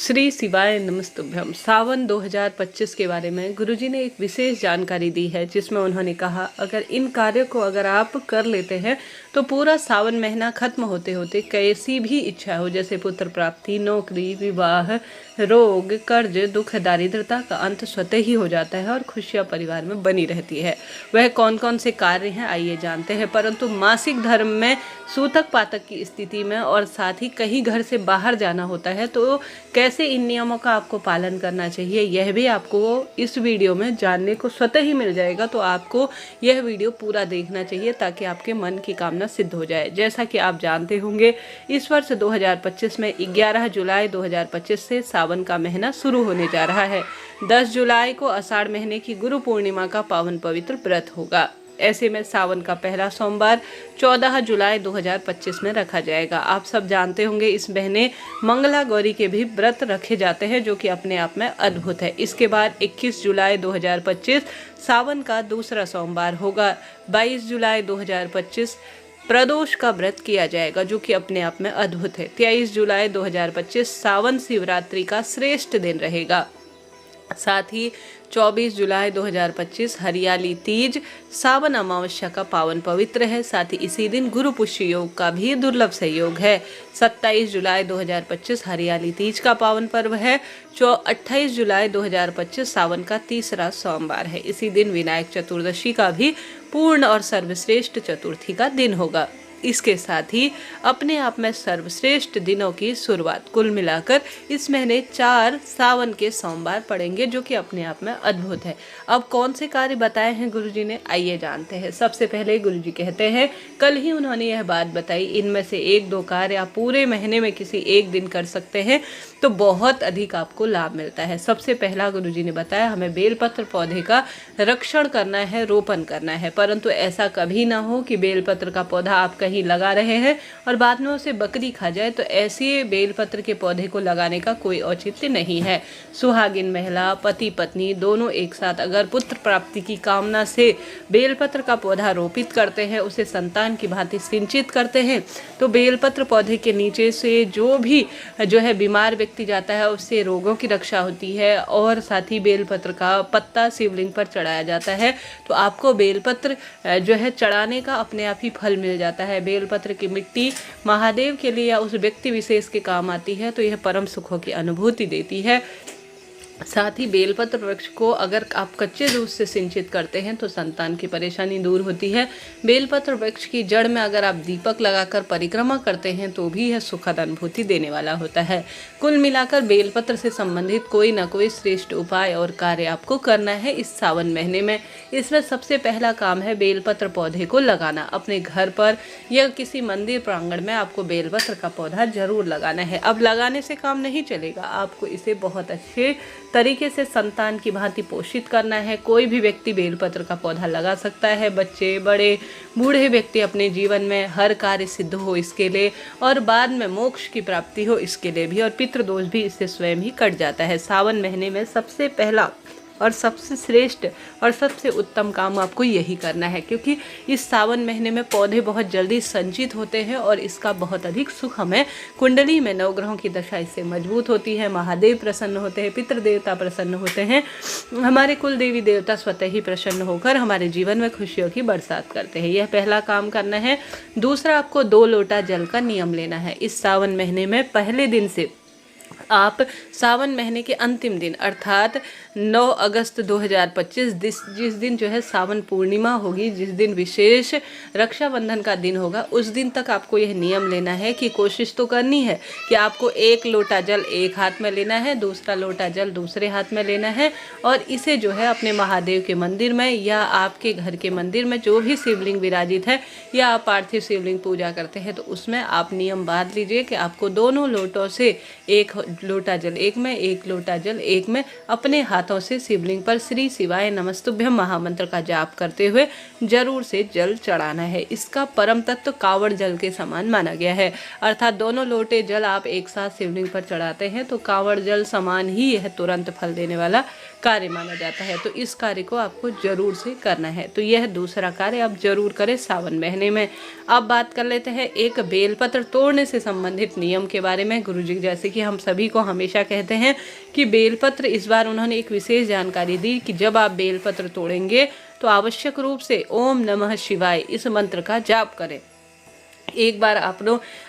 श्री शिवाय नमस्तुभ्यम। सावन 2025 के बारे में गुरुजी ने एक विशेष जानकारी दी है, जिसमें उन्होंने कहा अगर इन कार्यों को अगर आप कर लेते हैं तो पूरा सावन महीना खत्म होते होते कैसी भी इच्छा हो, जैसे पुत्र प्राप्ति, नौकरी, विवाह, रोग, कर्ज, दुख, दारिद्रता का अंत स्वतः ही हो जाता है और खुशियां परिवार में बनी रहती है। वह कौन कौन से कार्य हैं आइए जानते हैं। परंतु मासिक धर्म में सूतक पातक की स्थिति में और साथ ही कहीं घर से बाहर जाना होता है तो कैसे इन नियमों का आपको पालन करना चाहिए, यह भी आपको इस वीडियो में जानने को स्वतः ही मिल जाएगा। तो आपको यह वीडियो पूरा देखना चाहिए ताकि आपके मन की कामना सिद्ध हो जाए। जैसा कि आप जानते होंगे, इस वर्ष 2025 में 11 जुलाई 2025 से सावन का महीना शुरू होने जा रहा है। 10 जुलाई को आषाढ़ महीने की गुरु पूर्णिमा का पावन पवित्र व्रत होगा। ऐसे में सावन का पहला सोमवार 14 जुलाई 2025 में रखा जाएगा। आप सब जानते होंगे इस महीने मंगला गौरी के भी व्रत रखे जाते हैं, जो कि अपने आप में अद्भुत है। इसके बाद 21 जुलाई 2025 सावन का दूसरा सोमवार होगा। 22 जुलाई 2025 प्रदोष का व्रत किया जाएगा, जो कि अपने आप में अद्भुत है। 23 जुलाई 2025 सावन शिवरात्रि का श्रेष्ठ दिन रहेगा। साथ ही 24 जुलाई 2025 हरियाली तीज सावन अमावस्या का पावन पवित्र है। साथ ही इसी दिन गुरु पुष्य योग का भी दुर्लभ संयोग है। 27 जुलाई 2025 हरियाली तीज का पावन पर्व है। 28 जुलाई 2025 सावन का तीसरा सोमवार है। इसी दिन विनायक चतुर्दशी का भी पूर्ण और सर्वश्रेष्ठ चतुर्थी का दिन होगा। इसके साथ ही अपने आप में सर्वश्रेष्ठ दिनों की शुरुआत, कुल मिलाकर इस महीने 4 सावन के सोमवार पड़ेंगे, जो कि अपने आप में अद्भुत है। अब कौन से कार्य बताए हैं गुरुजी ने, आइए जानते हैं। सबसे पहले गुरुजी कहते हैं, कल ही उन्होंने यह बात बताई, इनमें से 1-2 कार्य आप पूरे महीने में किसी एक दिन कर सकते हैं तो बहुत अधिक आपको लाभ मिलता है। सबसे पहला गुरुजी ने बताया, हमें बेलपत्र पौधे का रक्षण करना है, रोपण करना है। परंतु ऐसा कभी ना हो कि बेलपत्र का पौधा आप कहीं लगा रहे हैं और बाद में उसे बकरी खा जाए, तो ऐसे बेलपत्र के पौधे को लगाने का कोई औचित्य नहीं है। सुहागिन महिला, पति पत्नी दोनों एक साथ अगर पुत्र प्राप्ति की कामना से बेलपत्र का पौधा रोपित करते हैं, उसे संतान की भांति सिंचित करते हैं, तो बेलपत्र पौधे के नीचे से जो भी बीमार व्यक्ति जाता है उससे रोगों की रक्षा होती है। और साथ ही बेलपत्र का पत्ता शिवलिंग पर चढ़ाया जाता है, तो आपको बेलपत्र चढ़ाने का अपने आप ही फल मिल जाता है। बेलपत्र की मिट्टी महादेव के लिए या उस व्यक्ति विशेष के काम आती है, तो यह परम सुखों की अनुभूति देती है। साथ ही बेलपत्र वृक्ष को अगर आप कच्चे दूध से सिंचित करते हैं तो संतान की परेशानी दूर होती है। बेलपत्र वृक्ष की जड़ में अगर आप दीपक लगाकर परिक्रमा करते हैं तो भी यह सुखद अनुभूति देने वाला होता है। कुल मिलाकर बेलपत्र से संबंधित कोई ना कोई श्रेष्ठ उपाय और कार्य आपको करना है इस सावन महीने में। इसमें सबसे पहला काम है बेलपत्र पौधे को लगाना। अपने घर पर या किसी मंदिर प्रांगण में आपको बेलपत्र का पौधा जरूर लगाना है। अब लगाने से काम नहीं चलेगा, आपको इसे बहुत अच्छे तरीके से संतान की भांति पोषित करना है। कोई भी व्यक्ति बेलपत्र का पौधा लगा सकता है, बच्चे, बड़े, बूढ़े व्यक्ति अपने जीवन में हर कार्य सिद्ध हो इसके लिए, और बाद में मोक्ष की प्राप्ति हो इसके लिए भी, और पितृदोष भी इससे स्वयं ही कट जाता है। सावन महीने में सबसे पहला और सबसे श्रेष्ठ और सबसे उत्तम काम आपको यही करना है, क्योंकि इस सावन महीने में पौधे बहुत जल्दी संचित होते हैं और इसका बहुत अधिक सुख हमें कुंडली में नवग्रहों की दशा इससे मजबूत होती है। महादेव प्रसन्न होते हैं, पितृदेवता प्रसन्न होते हैं, हमारे कुल देवी देवता स्वतः ही प्रसन्न होकर हमारे जीवन में खुशियों की बरसात करते हैं। यह पहला काम करना है। दूसरा, आपको 2 लोटा जल का नियम लेना है। इस सावन महीने में पहले दिन से आप सावन महीने के अंतिम दिन अर्थात 9 अगस्त 2025 जिस दिन सावन पूर्णिमा होगी, जिस दिन विशेष रक्षाबंधन का दिन होगा, उस दिन तक आपको यह नियम लेना है कि कोशिश तो करनी है कि आपको 1 लोटा जल एक हाथ में लेना है, दूसरा लोटा जल दूसरे हाथ में लेना है, और इसे अपने महादेव के मंदिर में या आपके घर के मंदिर में जो भी शिवलिंग विराजित है या आप पार्थिव शिवलिंग पूजा करते हैं तो उसमें आप नियम बांध लीजिए कि आपको दोनों लोटों से 1 लोटा जल एक में, 1 लोटा जल एक में अपने हाथों से शिवलिंग पर श्री शिवाय नमस्तुभ्यम महामंत्र का जाप करते हुए जरूर से जल चढ़ाना है। इसका परम तत्व कावड़ जल के समान माना गया है, अर्थात दोनों लोटे जल आप एक साथ शिवलिंग पर चढ़ाते हैं तो कावड़ जल समान ही यह तुरंत फल देने वाला कार्य माना जाता है। तो इस कार्य को आपको जरूर से करना है। तो यह दूसरा कार्य आप जरूर करें सावन महीने में। अब बात कर लेते हैं एक बेलपत्र तोड़ने से संबंधित नियम के बारे में। गुरुजी जैसे कि हम सभी को हमेशा कहते हैं कि बेलपत्र, इस बार उन्होंने एक विशेष जानकारी दी कि जब आप बेलपत्र तोड़ेंगे तो आवश्यक रूप से ओम नमः शिवाय इस मंत्र का जाप करें। एक बार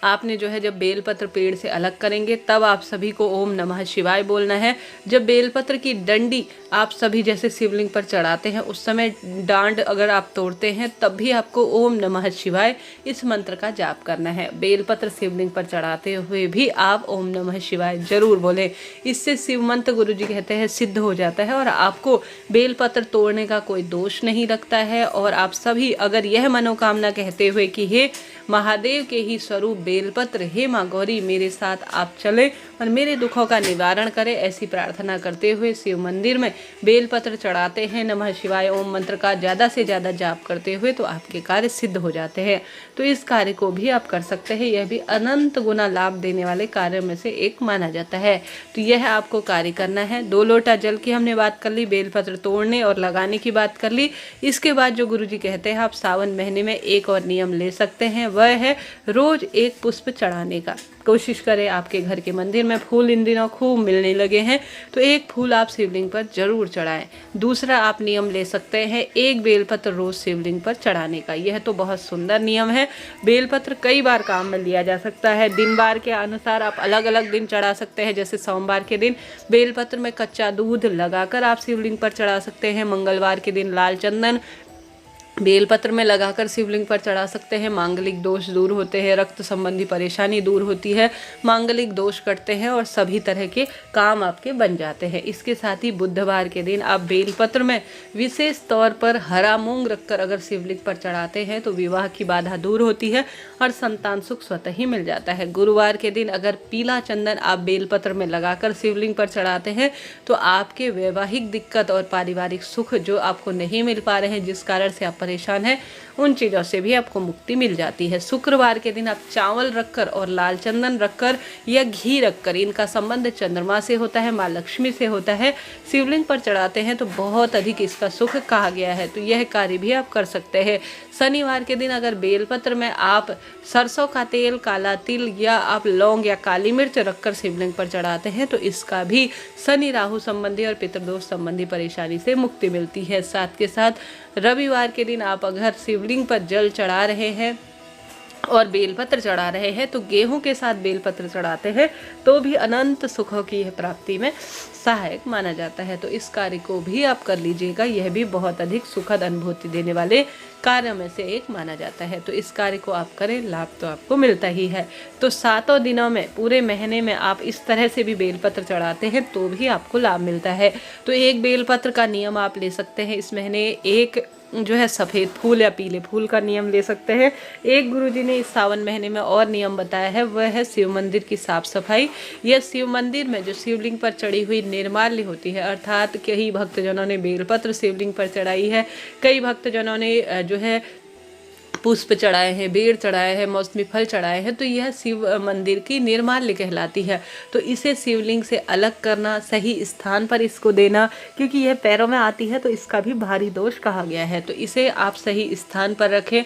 आपने जो है जब बेलपत्र पेड़ से अलग करेंगे तब आप सभी को ओम नमः शिवाय बोलना है। जब बेलपत्र की डंडी आप सभी जैसे शिवलिंग पर चढ़ाते हैं उस समय डांड अगर आप तोड़ते हैं तब भी आपको ओम नमः शिवाय इस मंत्र का जाप करना है। बेलपत्र शिवलिंग पर चढ़ाते हुए भी आप ओम नमः शिवाय जरूर बोलें। इससे शिव मंत्र गुरुजी कहते हैं सिद्ध हो जाता है और आपको बेलपत्र तोड़ने का कोई दोष नहीं लगता है। और आप सभी अगर यह मनोकामना कहते हुए कि हे महादेव के ही स्वरूप बेलपत्र, हे माँ गौरी मेरे साथ आप चले और मेरे दुखों का निवारण करें, ऐसी प्रार्थना करते हुए शिव मंदिर में बेलपत्र चढ़ाते हैं, नमः शिवाय ओम मंत्र का ज़्यादा से ज़्यादा जाप करते हुए, तो आपके कार्य सिद्ध हो जाते हैं। तो इस कार्य को भी आप कर सकते हैं, यह भी अनंत गुना लाभ देने वाले कार्य में से एक माना जाता है। तो यह आपको कार्य करना है। 2 लोटा जल की हमने बात कर ली, बेलपत्र तोड़ने और लगाने की बात कर ली। इसके बाद जो गुरुजी कहते हैं आप सावन महीने में एक और नियम ले सकते हैं, वह है रोज एक पुष्प चढ़ाने का। कोशिश करें आपके घर के मंदिर में फूल इन दिनों खूब मिलने लगे हैं तो एक फूल आप शिवलिंग पर जरूर चढ़ाएं। दूसरा आप नियम ले सकते हैं एक बेलपत्र रोज शिवलिंग पर चढ़ाने का। यह तो बहुत सुंदर नियम है। बेलपत्र कई बार काम में लिया जा सकता है। दिन बार के अनुसार आप अलग अलग दिन चढ़ा सकते हैं। जैसे सोमवार के दिन बेलपत्र में कच्चा दूध लगाकर आप शिवलिंग पर चढ़ा सकते हैं। मंगलवार के दिन लाल चंदन बेलपत्र में लगाकर शिवलिंग पर चढ़ा सकते हैं। मांगलिक दोष दूर होते हैं, रक्त संबंधी परेशानी दूर होती है, मांगलिक दोष कटते हैं और सभी तरह के काम आपके बन जाते हैं। इसके साथ ही बुधवार के दिन आप बेलपत्र में विशेष तौर पर हरा मूंग रखकर अगर शिवलिंग पर चढ़ाते हैं तो विवाह की बाधा दूर होती है और संतान सुख स्वतः ही मिल जाता है। गुरुवार के दिन अगर पीला चंदन आप बेलपत्र में लगाकर शिवलिंग पर चढ़ाते हैं तो आपके वैवाहिक दिक्कत और पारिवारिक सुख जो आपको नहीं मिल पा रहे हैं, जिस कारण से आप परेशान है, उन चीज़ों से भी आपको मुक्ति मिल जाती है। शुक्रवार के दिन आप चावल रखकर और लाल चंदन रखकर या घी रखकर, इनका संबंध चंद्रमा से होता है, माँ लक्ष्मी से होता है, शिवलिंग पर चढ़ाते हैं तो बहुत अधिक इसका सुख कहा गया है। तो यह कार्य भी आप कर सकते हैं। शनिवार के दिन अगर बेलपत्र में आप सरसों का तेल, काला तिल या आप लौंग या काली मिर्च रखकर शिवलिंग पर चढ़ाते हैं तो इसका भी शनि राहु संबंधी और पितृदोष संबंधी परेशानी से मुक्ति मिलती है। साथ के साथ रविवार के दिन आप अगर शिवलिंग पर जल चढ़ा रहे हैं और बेलपत्र चढ़ा रहे हैं तो गेहूं के साथ बेलपत्र चढ़ाते हैं तो भी अनंत सुखों की प्राप्ति में सहायक माना जाता है। तो इस कार्य को भी आप कर लीजिएगा, यह भी बहुत अधिक सुखद अनुभूति देने वाले कार्य में से एक माना जाता है। तो इस कार्य को आप करें, लाभ तो आपको मिलता ही है। तो 7 दिनों में, पूरे महीने में आप इस तरह से भी बेलपत्र चढ़ाते हैं तो भी आपको लाभ मिलता है। तो एक बेलपत्र का नियम आप ले सकते हैं इस महीने, एक जो है सफ़ेद फूल या पीले फूल का नियम ले सकते हैं। एक गुरुजी ने इस सावन महीने में और नियम बताया है, वह है शिव मंदिर की साफ सफाई। यह शिव मंदिर में जो शिवलिंग पर चढ़ी हुई निर्माल्य होती है, अर्थात कई भक्तजनों ने बेलपत्र शिवलिंग पर चढ़ाई है, कई भक्तजनों ने जो है पुष्प चढ़ाए हैं, बेर चढ़ाए हैं, मौसमी फल चढ़ाए हैं, तो यह शिव मंदिर की निर्माल्य कहलाती है। तो इसे शिवलिंग से अलग करना, सही स्थान पर इसको देना, क्योंकि यह पैरों में आती है तो इसका भी भारी दोष कहा गया है। तो इसे आप सही स्थान पर रखें।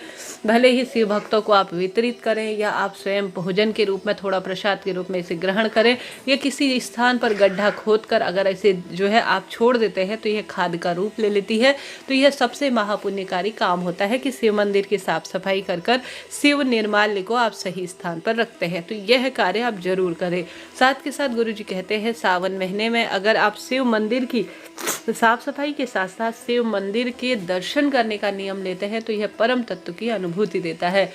भले ही शिव भक्तों को आप वितरित करें या आप स्वयं भोजन के रूप में, थोड़ा प्रसाद के रूप में इसे ग्रहण करें, या किसी स्थान पर गड्ढा खोद कर अगर इसे जो है आप छोड़ देते हैं तो यह खाद का रूप ले लेती है। तो यह सबसे महापुण्यकारी काम होता है कि शिव मंदिर की साफ सफाई कर शिव निर्माल्य को आप सही स्थान पर रखते हैं। तो यह कार्य आप जरूर करें। साथ के साथ गुरुजी कहते हैं सावन महीने में अगर आप शिव मंदिर की साफ सफाई के साथ साथ शिव मंदिर के दर्शन करने का नियम लेते हैं तो यह परम तत्व की अनुभूति देता है।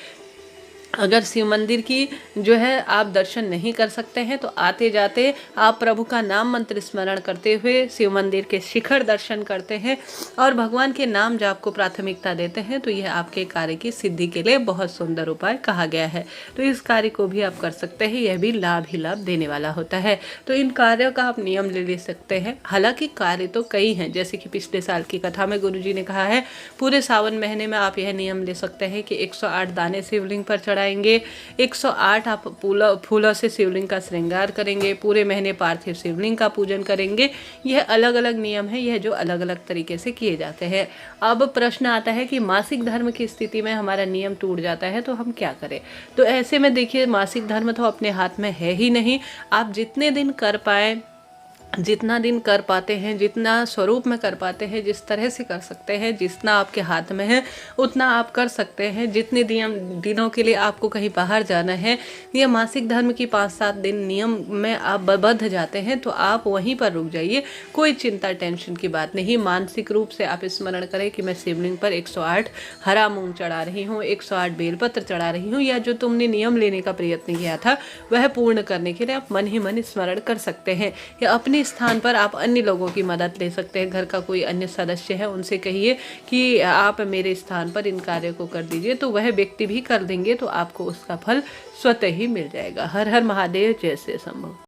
अगर शिव मंदिर की जो है आप दर्शन नहीं कर सकते हैं तो आते जाते आप प्रभु का नाम मंत्र स्मरण करते हुए शिव मंदिर के शिखर दर्शन करते हैं और भगवान के नाम जाप को प्राथमिकता देते हैं तो यह आपके कार्य की सिद्धि के लिए बहुत सुंदर उपाय कहा गया है। तो इस कार्य को भी आप कर सकते हैं, यह भी लाभ ही लाभ देने वाला होता है। तो इन कार्यों का आप नियम ले सकते हैं। हालांकि कार्य तो कई हैं, जैसे कि पिछले साल की कथा में गुरुजी ने कहा है पूरे सावन महीने में आप यह नियम ले सकते हैं कि 108 दाने शिवलिंग पर चढ़ाए चढ़ाएंगे। 108 आप फूलों से शिवलिंग का श्रृंगार करेंगे। पूरे महीने पार्थिव शिवलिंग का पूजन करेंगे। यह अलग अलग नियम है, यह जो अलग अलग तरीके से किए जाते हैं। अब प्रश्न आता है कि मासिक धर्म की स्थिति में हमारा नियम टूट जाता है तो हम क्या करें। तो ऐसे में देखिए, मासिक धर्म तो अपने हाथ में है ही नहीं। आप जितने दिन कर पाए, जितना दिन कर पाते हैं, जितना स्वरूप में कर पाते हैं, जिस तरह से कर सकते हैं, जितना आपके हाथ में है उतना आप कर सकते हैं। जितने दिनों के लिए आपको कहीं बाहर जाना है, ये मासिक धर्म की 5-7 दिन नियम में आप बद्ध जाते हैं तो आप वहीं पर रुक जाइए। कोई चिंता टेंशन की बात नहीं। मानसिक रूप से आप स्मरण करें कि मैं शिवलिंग पर 108 हरा मूंग चढ़ा रही हूँ, 108 बेलपत्र चढ़ा रही हूँ, या जो तुमने नियम लेने का प्रयत्न किया था वह पूर्ण करने के लिए आप मन ही मन स्मरण कर सकते हैं। या अपने स्थान पर आप अन्य लोगों की मदद ले सकते हैं। घर का कोई अन्य सदस्य है, उनसे कहिए कि आप मेरे स्थान पर इन कार्यों को कर दीजिए, तो वह व्यक्ति भी कर देंगे, तो आपको उसका फल स्वतः ही मिल जाएगा। हर हर महादेव। जय श्री शंभू।